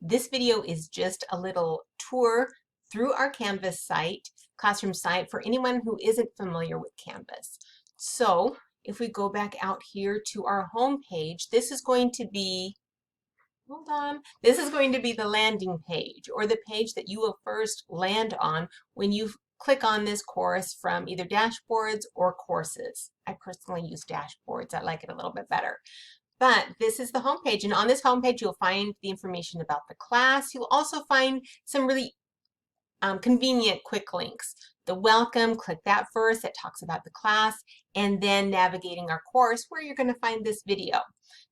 This video is just a little tour through our Canvas site, classroom site, for anyone who isn't familiar with Canvas. So if we go back out here to our home page, this is going to be, hold on, this is going to be the landing page, or the page that you will first land on when you click on this course from either dashboards or courses. I personally use dashboards. I like it a little bit better. But this is the homepage, and on this homepage you'll find the information about the class. You'll also find some really convenient quick links. The welcome, click that first, that talks about the class, and then navigating our course where you're going to find this video.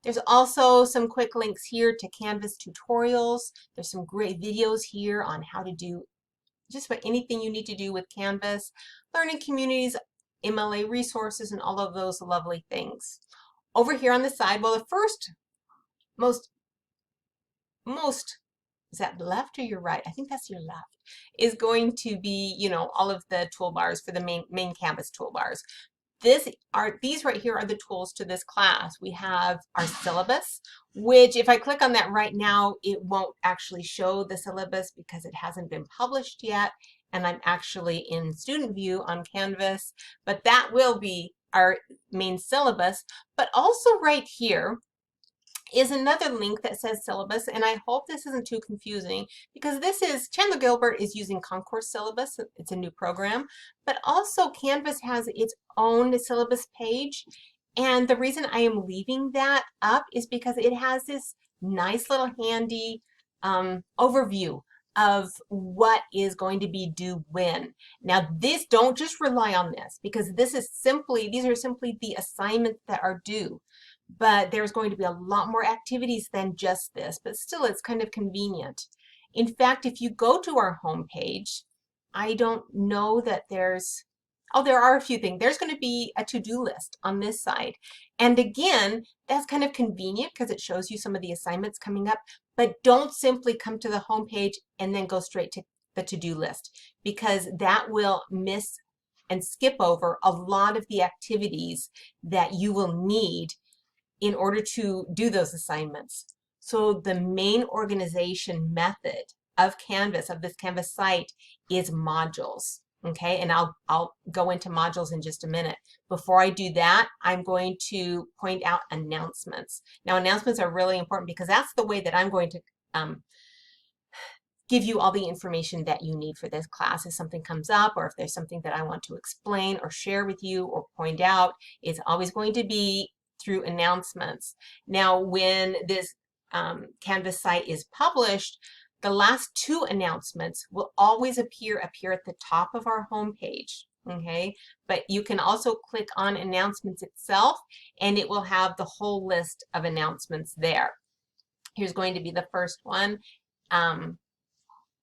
There's also some quick links here to Canvas tutorials. There's some great videos here on how to do just about anything you need to do with Canvas, learning communities, MLA resources, and all of those lovely things. Over here on the side, well, the first, most, is that left or your right? I think that's your left, is going to be, you know, all of the toolbars for the main Canvas toolbars. These right here are the tools to this class. We have our syllabus, which if I click on that right now, it won't actually show the syllabus because it hasn't been published yet, and I'm actually in student view on Canvas, but that will be our main syllabus. But also right here is another link that says syllabus, and I hope this isn't too confusing because this is, Chandler Gilbert is using Concourse syllabus. It's a new program, but also Canvas has its own syllabus page, and the reason I am leaving that up is because it has this nice little handy overview of what is going to be due when. Now don't just rely on this, because these are simply the assignments that are due. But there's going to be a lot more activities than just this, but still it's kind of convenient. In fact, if you go to our home page, I don't know that there's, oh, there are a few things. There's going to be a to-do list on this side. And again, that's kind of convenient because it shows you some of the assignments coming up, but don't simply come to the home page and then go straight to the to-do list, because that will miss and skip over a lot of the activities that you will need in order to do those assignments. So the main organization method of Canvas, of this Canvas site, is modules. Okay, and I'll go into modules in just a minute. Before I do that, I'm going to point out announcements. Now, announcements are really important because that's the way that I'm going to give you all the information that you need for this class. If something comes up, or if there's something that I want to explain or share with you or point out, it's always going to be through announcements. Now, when this Canvas site is published, the last two announcements will always appear at the top of our home page. Okay, but you can also click on announcements itself, and it will have the whole list of announcements there. Here's going to be the first one.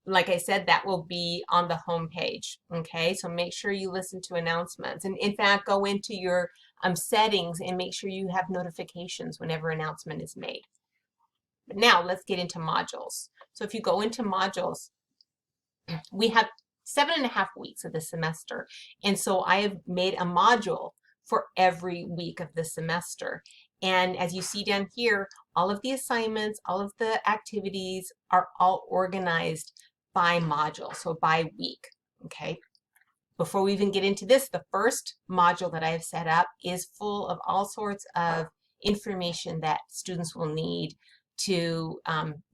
Like I said, that will be on the home page. Okay, so make sure you listen to announcements, and in fact, go into your settings and make sure you have notifications whenever announcement is made. But now let's get into modules. So if you go into modules, we have 7.5 weeks of the semester, and so I have made a module for every week of the semester. And as you see down here, all of the assignments, all of the activities are all organized by module, so by week. Okay. Before we even get into this, the first module that I have set up is full of all sorts of information that students will need to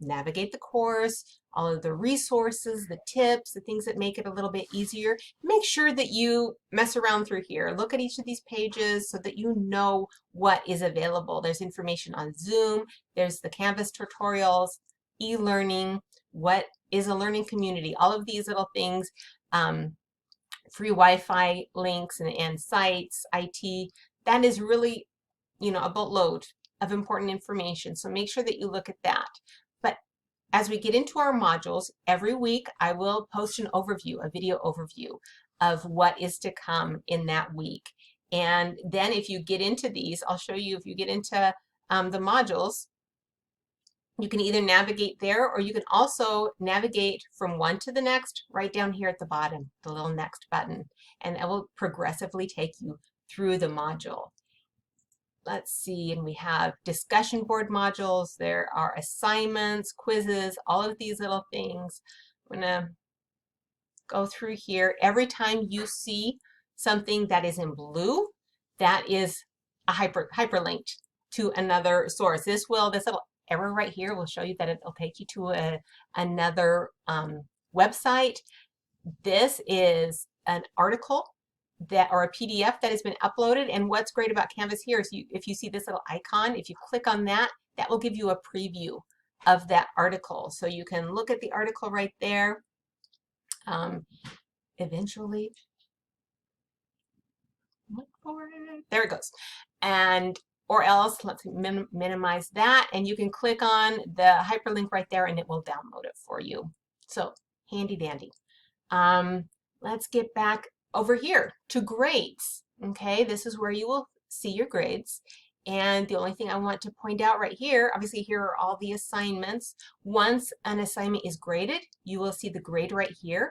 navigate the course, all of the resources, the tips, the things that make it a little bit easier. Make sure that you mess around through here. Look at each of these pages so that you know what is available. There's information on Zoom, there's the Canvas tutorials, e-learning, what is a learning community, all of these little things, free Wi-Fi links and sites, IT. That is really, you know, a boatload of important information. So make sure that you look at that. But as we get into our modules, every week I will post an overview, a video overview of what is to come in that week. And then if you get into these, I'll show you, if you get into the modules, you can either navigate there, or you can also navigate from one to the next right down here at the bottom, the little next button, and it will progressively take you through the module. let's see, and we have discussion board modules. There are assignments, quizzes, all of these little things. I'm going to go through here. Every time you see something that is in blue, that is a hyperlinked to another source. This little arrow right here will show you that it'll take you to another website. This is an article or a PDF that has been uploaded. And what's great about Canvas here is if you see this little icon, if you click on that, that will give you a preview of that article. So you can look at the article right there. Eventually, look for it. There it goes. And or else, let's minimize that, and you can click on the hyperlink right there and it will download it for you. So handy dandy. Let's get back over here to grades. Okay, this is where you will see your grades. And the only thing I want to point out right here, obviously here are all the assignments. Once an assignment is graded, you will see the grade right here.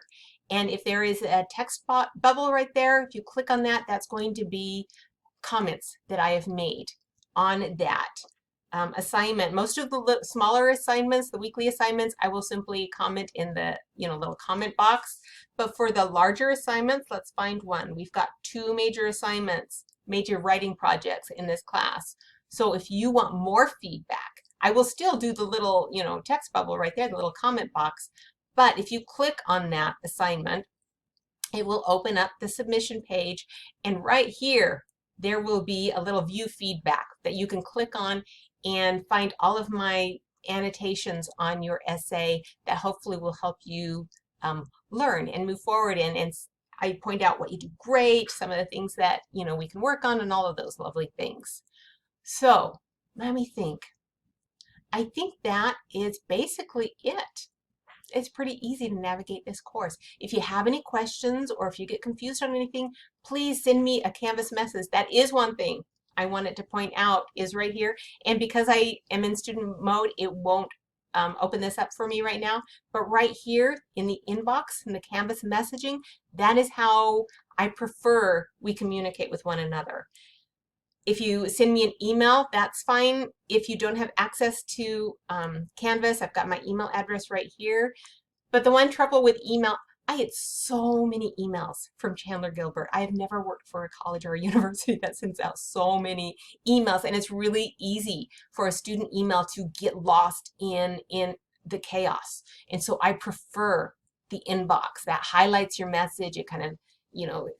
And if there is a text bubble right there, if you click on that, that's going to be comments that I have made on that assignment. Most of the smaller assignments, the weekly assignments, I will simply comment in the little comment box. But for the larger assignments, let's find one. We've got 2 major assignments, major writing projects in this class. So if you want more feedback, I will still do the little text bubble right there, the little comment box. But if you click on that assignment, it will open up the submission page, and right here there will be a little view feedback that you can click on and find all of my annotations on your essay that hopefully will help you learn and move forward. And I point out what you do great, some of the things that we can work on, and all of those lovely things. So let me think. I think that is basically it. It's pretty easy to navigate this course. If you have any questions or if you get confused on anything, please send me a Canvas message. That is one thing I wanted to point out is right here. And because I am in student mode, it won't open this up for me right now. But right here in the inbox, in the Canvas messaging, that is how I prefer we communicate with one another. If you send me an email, that's fine. If you don't have access to Canvas, I've got my email address right here. But the one trouble with email, I get so many emails from Chandler Gilbert. I have never worked for a college or a university that sends out so many emails, and it's really easy for a student email to get lost in the chaos. And so I prefer the inbox that highlights your message. It kind of,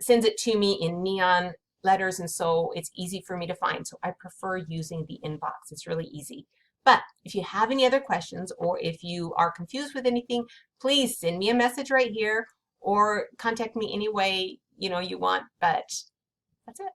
sends it to me in neon letters, and so it's easy for me to find. So I prefer using the inbox. It's really easy. But if you have any other questions or if you are confused with anything, please send me a message right here or contact me any way you want. But that's it.